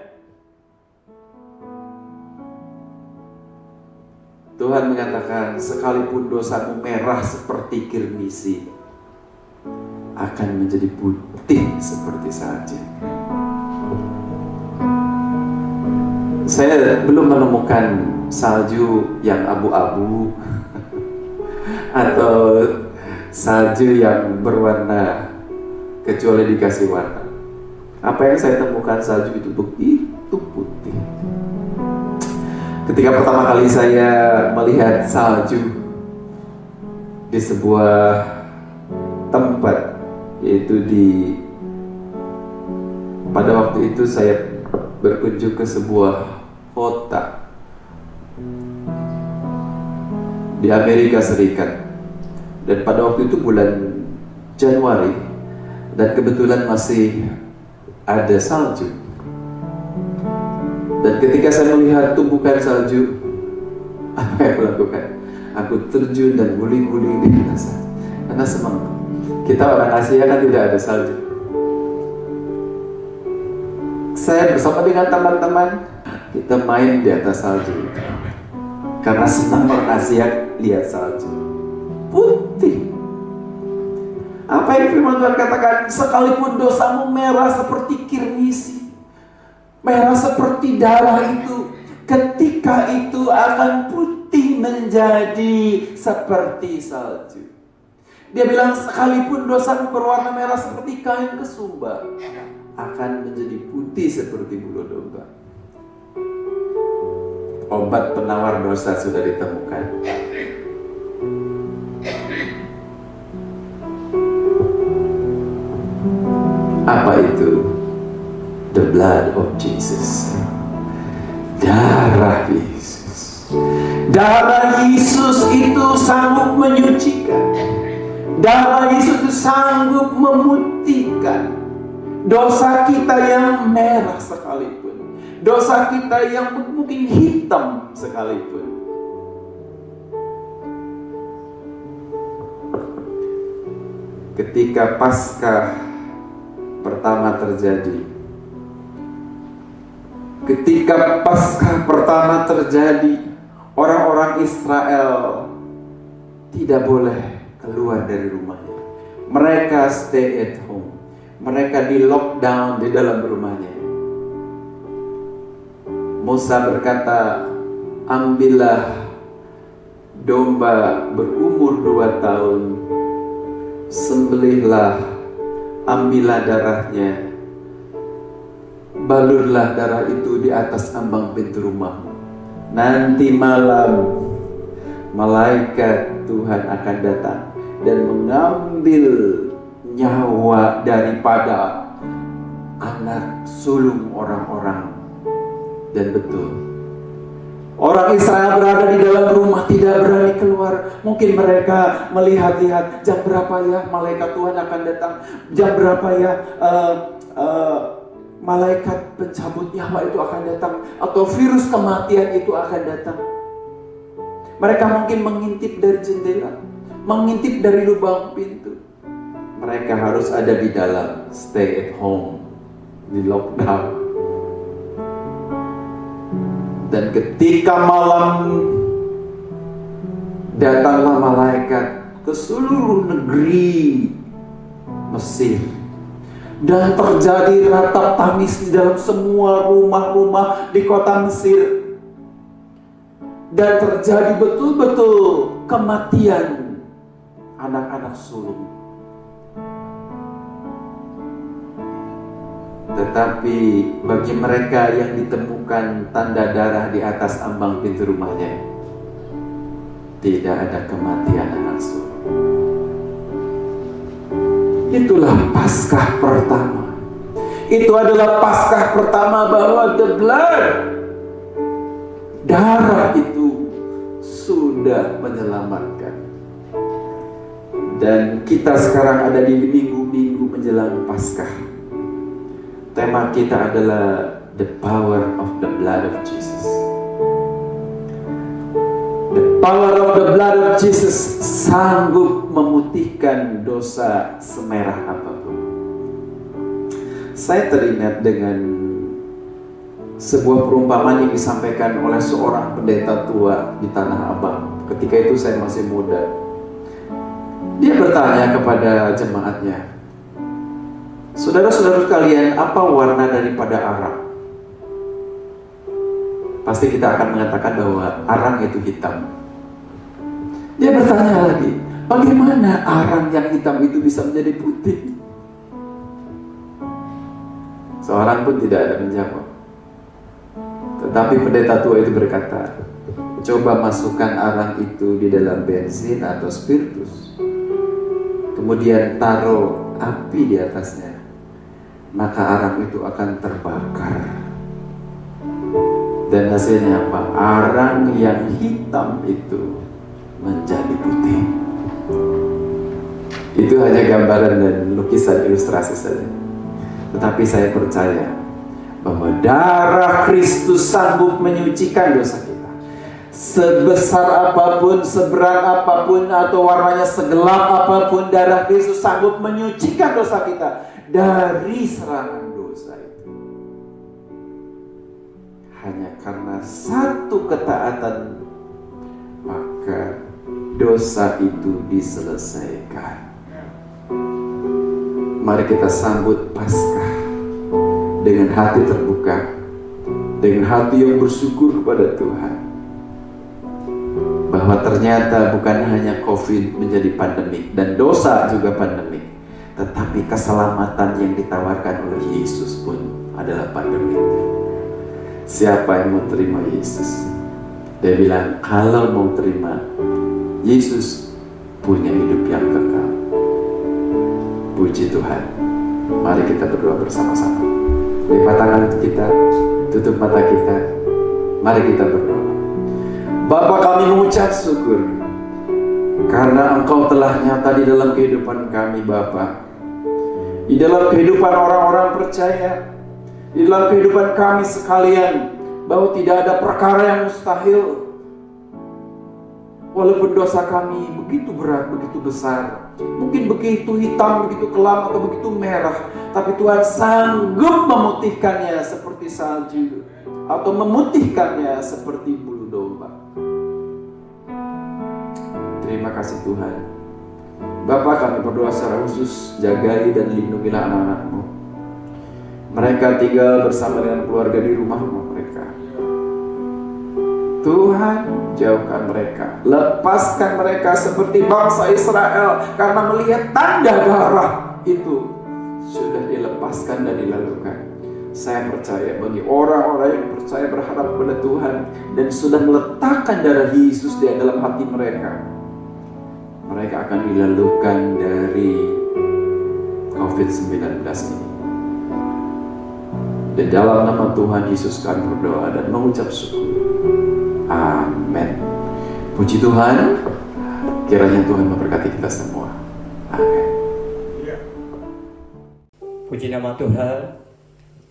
Tuhan mengatakan sekalipun dosamu merah seperti kirmisi, akan menjadi putih seperti salju. Saya belum menemukan salju yang abu-abu atau salju yang berwarna kecuali dikasih warna. Apa yang saya temukan, salju itu begitu putih. Ketika pertama kali saya melihat salju di sebuah tempat, yaitu pada waktu itu saya berkunjung ke sebuah kota di Amerika Serikat, dan pada waktu itu bulan Januari, dan kebetulan masih ada salju. Dan ketika saya melihat tumpukan salju, Apa yang aku lakukan? Aku terjun dan guling-guling di pinggir salju. Karena semangat. Kita orang Asia kan tidak ada salju. Saya bersama dengan teman-teman, kita main di atas salju. Karena senang orang Asia lihat salju. Putih. Apa yang firman Tuhan katakan? Sekalipun dosamu merah seperti kirmisi, merah seperti darah itu, ketika itu akan putih menjadi seperti salju. Dia bilang sekalipun dosamu berwarna merah seperti kain kesumba, akan menjadi putih seperti bulu domba. Obat penawar dosa sudah ditemukan. Apa itu? The blood of Jesus. Darah Yesus. Darah Yesus itu sanggup menyucikan. Darah Yesus itu sanggup memutihkan dosa kita yang merah sekalipun, dosa kita yang mungkin hitam sekalipun. Ketika Paskah pertama terjadi, orang-orang Israel tidak boleh keluar dari rumahnya. Mereka stay at home. Mereka di lockdown di dalam rumahnya. Musa berkata, ambillah domba berumur 2 tahun, sembelihlah, ambillah darahnya, balurlah darah itu di atas ambang pintu rumahmu. Nanti malam malaikat Tuhan akan datang dan mengambil nyawa daripada anak sulung orang-orang. Dan betul, orang Israel berada di dalam rumah, tidak berani keluar. Mungkin mereka melihat-lihat, jam berapa ya malaikat Tuhan akan datang, jam berapa ya malaikat pencabut nyawa itu akan datang, atau virus kematian itu akan datang. Mereka mungkin mengintip dari jendela, mengintip dari lubang pintu. Mereka harus ada di dalam, stay at home, di lockdown. Dan ketika malam, datanglah malaikat ke seluruh negeri Mesir. Dan terjadi ratap tangis di dalam semua rumah-rumah di kota Mesir. Dan terjadi betul-betul kematian anak-anak sulung. Tetapi bagi mereka yang ditemukan tanda darah di atas ambang pintu rumahnya, tidak ada kematian anak sulung. Itulah Paskah pertama. Itu adalah Paskah pertama bahwa the blood, darah itu sudah menyelamatkan. Dan kita sekarang ada di minggu-minggu menjelang Paskah. Tema kita adalah the power of the blood of Jesus. The power of the blood of Jesus sanggup memutihkan dosa semerah apapun. Saya teringat dengan sebuah perumpamaan yang disampaikan oleh seorang pendeta tua di Tanah Abang. Ketika itu saya masih muda. Dia bertanya kepada jemaatnya, saudara-saudara kalian, apa warna daripada arang? Pasti kita akan mengatakan bahwa arang itu hitam. Dia bertanya lagi, bagaimana arang yang hitam itu bisa menjadi putih? Seorang pun tidak ada menjawab. Tetapi pendeta tua itu berkata, coba masukkan arang itu di dalam bensin atau spiritus, kemudian taruh api di atasnya, maka arang itu akan terbakar. Dan hasilnya apa? Arang yang hitam itu menjadi putih. Itu hanya gambaran dan lukisan ilustrasi saja. Tetapi saya percaya bahwa darah Kristus sanggup menyucikan dosa kita, Sebesar apapun, seberat apapun, atau warnanya segelap apapun, darah Yesus sanggup menyucikan dosa kita dari serangan dosa itu. Hanya karena satu ketaatan, maka dosa itu diselesaikan. Mari kita sambut Paskah dengan hati terbuka, dengan hati yang bersyukur kepada Tuhan, bahwa ternyata bukan hanya COVID menjadi pandemik dan dosa juga pandemik, tetapi keselamatan yang ditawarkan oleh Yesus pun adalah pandemik. Siapa yang mau terima Yesus? Dia bilang, kalau mau terima Yesus, punya hidup yang kekal. Puji Tuhan. Mari kita berdoa bersama-sama. Lipat tangan kita, tutup mata kita. Mari kita berdoa. Bapa, kami mengucap syukur karena Engkau telah nyata di dalam kehidupan kami, Bapa. Di dalam kehidupan orang-orang percaya, di dalam kehidupan kami sekalian, bahwa tidak ada perkara yang mustahil. Walaupun dosa kami begitu berat, begitu besar, mungkin begitu hitam, begitu kelam, atau begitu merah, tapi Tuhan sanggup memutihkannya seperti salju, atau memutihkannya seperti bulu domba. Terima kasih Tuhan. Bapa, kami berdoa secara khusus, jagai dan lindungilah anak-anak-Mu. Mereka tinggal bersama dengan keluarga di rumah-Mu mereka. Tuhan, jauhkan mereka, lepaskan mereka seperti bangsa Israel, karena melihat tanda darah itu sudah dilepaskan dan dilalukan. Saya percaya bagi orang-orang yang percaya, berharap kepada Tuhan, dan sudah meletakkan darah Yesus di dalam hati mereka, mereka akan dilalukan dari COVID-19 ini. Dan dalam nama Tuhan Yesus kami berdoa dan mengucap syukur. Amin. Puji Tuhan. Kiranya Tuhan memberkati kita semua. Amin. Puji nama Tuhan.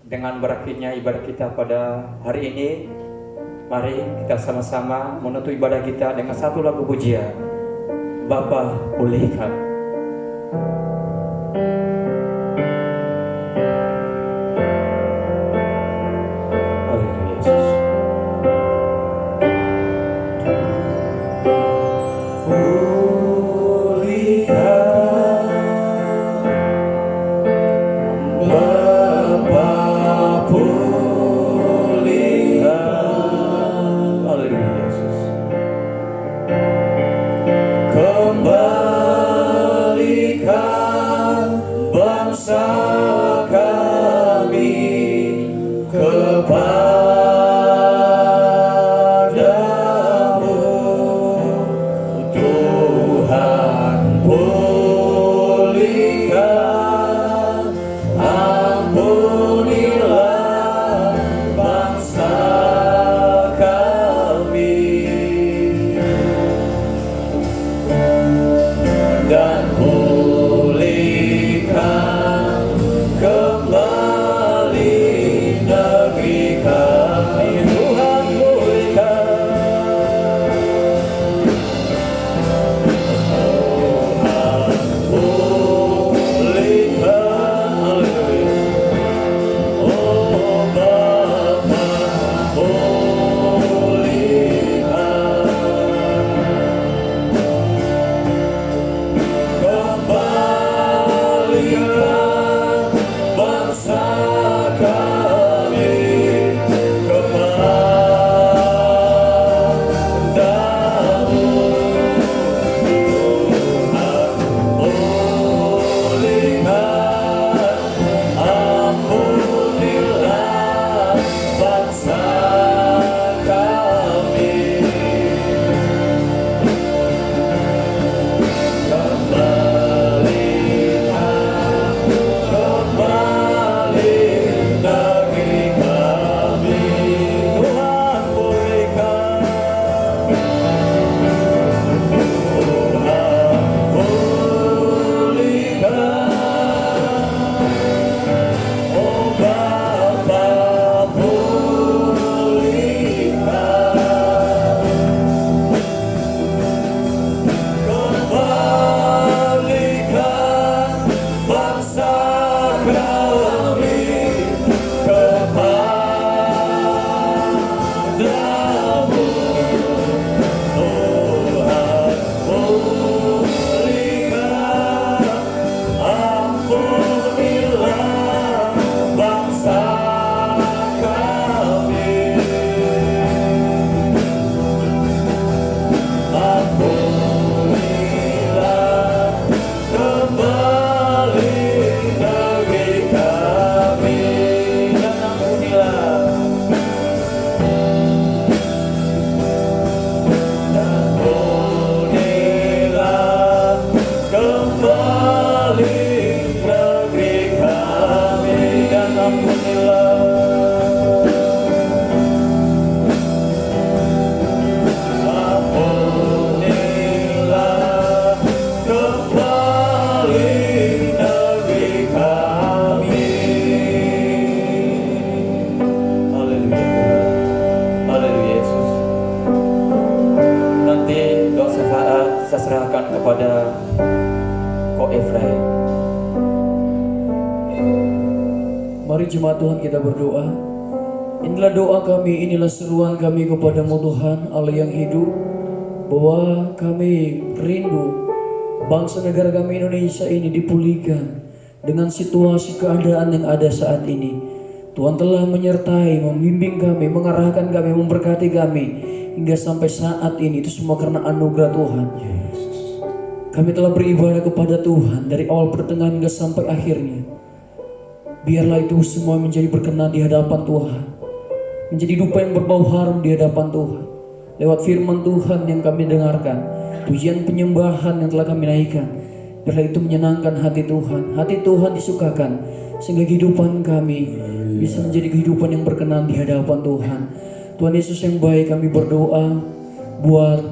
Dengan berakhirnya ibadah kita pada hari ini, mari kita sama-sama menutup ibadah kita dengan satu lagu pujian, Bapa pulihkan. Mari jemaat Tuhan kita berdoa. Inilah doa kami, inilah seruan kami kepadamu Tuhan Allah yang hidup, bahwa kami rindu bangsa negara kami Indonesia ini dipulihkan dengan situasi keadaan yang ada saat ini. Tuhan telah menyertai, membimbing kami, mengarahkan kami, memberkati kami hingga sampai saat ini. Itu semua karena anugerah Tuhan. Kami telah beribadah kepada Tuhan dari awal pertengahan hingga sampai akhirnya. Biarlah itu semua menjadi berkenan di hadapan Tuhan, menjadi dupa yang berbau harum di hadapan Tuhan. Lewat firman Tuhan yang kami dengarkan, pujian penyembahan yang telah kami naikkan, biarlah itu menyenangkan hati Tuhan. Hati Tuhan disukakan sehingga kehidupan kami bisa menjadi kehidupan yang berkenan di hadapan Tuhan. Tuhan Yesus yang baik, kami berdoa buat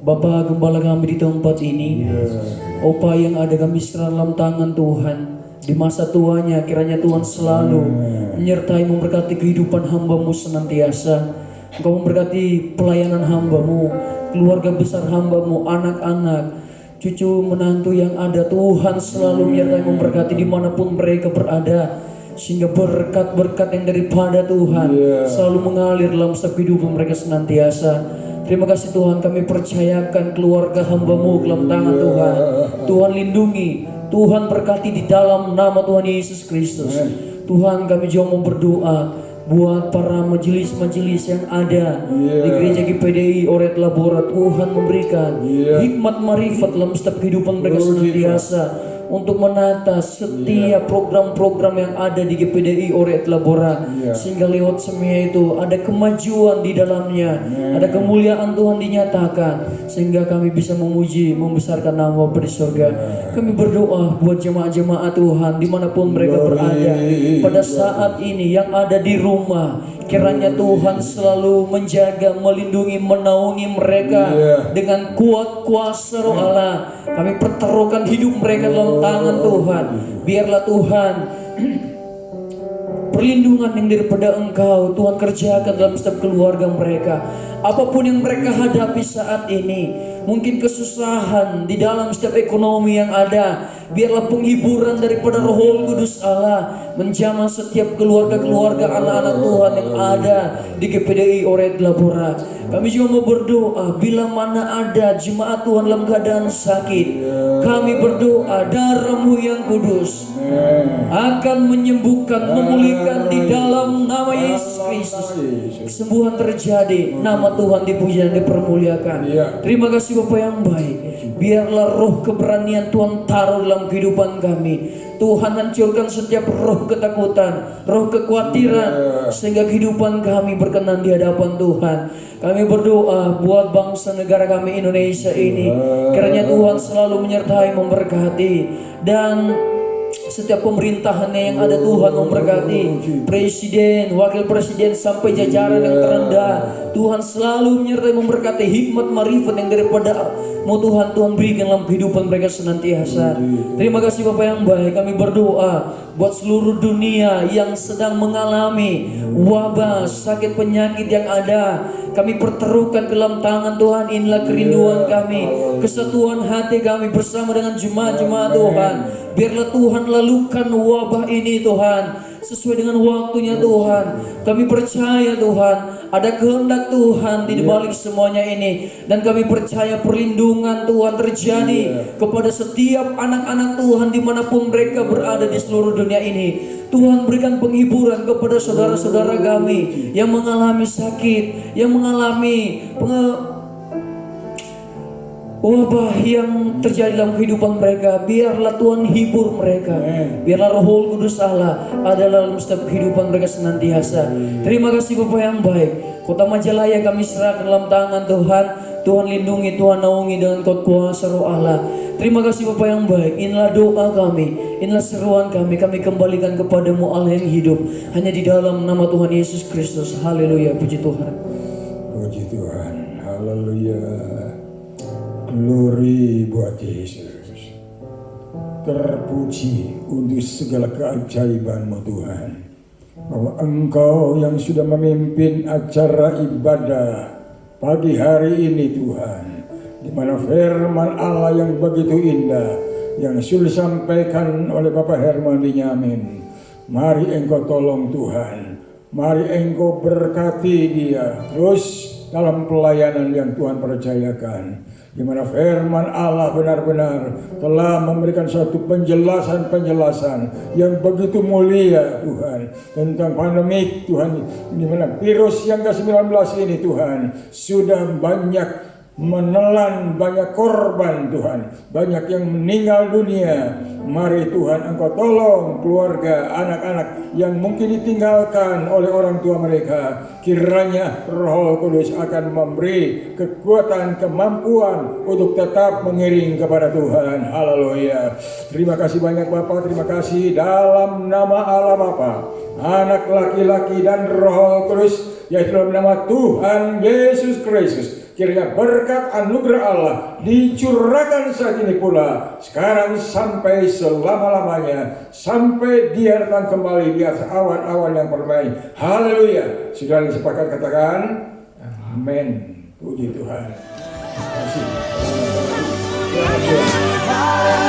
Bapak Gembala kami di tempat ini. Opa yang ada kami serah dalam tangan Tuhan. Di masa tuanya kiranya Tuhan selalu menyertai, memberkati kehidupan hamba-Mu senantiasa. Engkau memberkati pelayanan hamba-Mu, keluarga besar hamba-Mu, anak-anak, cucu menantu yang ada. Tuhan selalu menyertai, memberkati dimanapun mereka berada, sehingga berkat-berkat yang daripada Tuhan selalu mengalir dalam setiap kehidupan mereka senantiasa. Terima kasih Tuhan, kami percayakan keluarga hamba-Mu ke dalam tangan Tuhan. Tuhan lindungi, Tuhan berkati di dalam nama Tuhan Yesus Kristus. Tuhan, kami juga mau berdoa buat para majelis-majelis yang ada di gereja GPDI Oret Labora. Tuhan memberikan hikmat marifat dalam setiap kehidupan mereka senantiasa untuk menata setiap program-program yang ada di GPDI Oret Labora, sehingga lewat semua itu ada kemajuan di dalamnya, ada kemuliaan Tuhan dinyatakan, sehingga kami bisa memuji, membesarkan nama Bapa di surga. Kami berdoa buat jemaat-jemaat Tuhan dimanapun mereka berada pada saat ini, yang ada di rumah, kiranya Tuhan selalu menjaga, melindungi, menaungi mereka dengan kuat kuasa Roh Allah. Kami pertaruhkan hidup mereka dalam tangan Tuhan. Biarlah Tuhan perlindungan yang daripada Engkau Tuhan kerjakan dalam setiap keluarga mereka. Apapun yang mereka hadapi saat ini, mungkin kesusahan di dalam setiap ekonomi yang ada, biarlah penghiburan daripada Roh Kudus Allah menjamah setiap keluarga-keluarga anak-anak Tuhan yang ada di GPDI Oret Labora. Kami juga mau berdoa, bila mana ada jemaat Tuhan dalam keadaan sakit, kami berdoa darah-Mu yang kudus akan menyembuhkan, memulihkan di dalam nama Yesus Kristus. Kesembuhan terjadi, nama Tuhan dipuji dan dipermuliakan. Terima kasih Bapa yang baik. Biarlah roh keberanian Tuhan taruh dalam kehidupan kami. Tuhan hancurkan setiap roh ketakutan, roh kekhawatiran, sehingga kehidupan kami berkenan di hadapan Tuhan. Kami berdoa buat bangsa negara kami Indonesia ini, kiranya Tuhan selalu menyertai, memberkati, dan setiap pemerintahannya yang ada Tuhan memberkati. Presiden, wakil presiden sampai jajaran yang terendah, Tuhan selalu menyertai, memberkati hikmat marifat yang daripada Mu Tuhan, Tuhan berikan dalam kehidupan mereka senantiasa. Terima kasih Bapak yang baik. Kami berdoa buat seluruh dunia yang sedang mengalami wabah, sakit, penyakit yang ada. Kami pertaruhkan ke dalam tangan Tuhan. Inilah kerinduan kami, kesatuan hati kami bersama dengan jemaat-jemaat Tuhan. Biarlah Tuhan lalukan wabah ini Tuhan, sesuai dengan waktunya Tuhan. Kami percaya Tuhan, ada kehendak Tuhan di balik semuanya ini. Dan kami percaya perlindungan Tuhan terjadi kepada setiap anak-anak Tuhan dimanapun mereka berada di seluruh dunia ini. Tuhan berikan penghiburan kepada saudara-saudara kami yang mengalami sakit, yang mengalami wabah yang terjadi dalam kehidupan mereka. Biarlah Tuhan hibur mereka. Biarlah Roh Kudus Allah ada dalam setiap kehidupan mereka senantiasa. Terima kasih Bapak yang baik. Kota Majalaya kami serahkan dalam tangan Tuhan. Tuhan lindungi, Tuhan naungi dengan kuasa Roh Allah. Terima kasih Bapak yang baik. Inilah doa kami, inilah seruan kami. Kami kembalikan kepadamu Allah yang hidup, hanya di dalam nama Tuhan Yesus Kristus. Haleluya, puji Tuhan. Puji Tuhan, haleluya. Glory buat Yesus. Terpuji untuk segala keajaiban-Mu Tuhan, bahwa Engkau yang sudah memimpin acara ibadah pagi hari ini Tuhan, di mana firman Allah yang begitu indah yang sudah disampaikan oleh Bapak Herman Benyamin, Mari Engkau tolong Tuhan. Mari Engkau berkati dia terus dalam pelayanan yang Tuhan percayakan, di mana firman Allah benar-benar telah memberikan suatu penjelasan-penjelasan yang begitu mulia Tuhan tentang pandemik Tuhan, di mana virus yang ke-19 ini Tuhan sudah banyak menelan banyak korban Tuhan, banyak yang meninggal dunia. Mari Tuhan Engkau tolong keluarga, anak-anak yang mungkin ditinggalkan oleh orang tua mereka. Kiranya Roh Kudus akan memberi kekuatan, kemampuan untuk tetap mengiring kepada Tuhan. Haleluya. Terima kasih banyak Bapak, terima kasih dalam nama Allah Bapa, Anak laki-laki dan Roh Kudus, yaitu dalam nama Tuhan Yesus Kristus. Kiranya berkat anugerah Allah dicurahkan saat ini pula, sekarang sampai selama-lamanya, sampai Dia datang kembali di atas awan-awan yang permai. Haleluya. Sudah disepakat, katakan amin. Puji Tuhan. Terima kasih.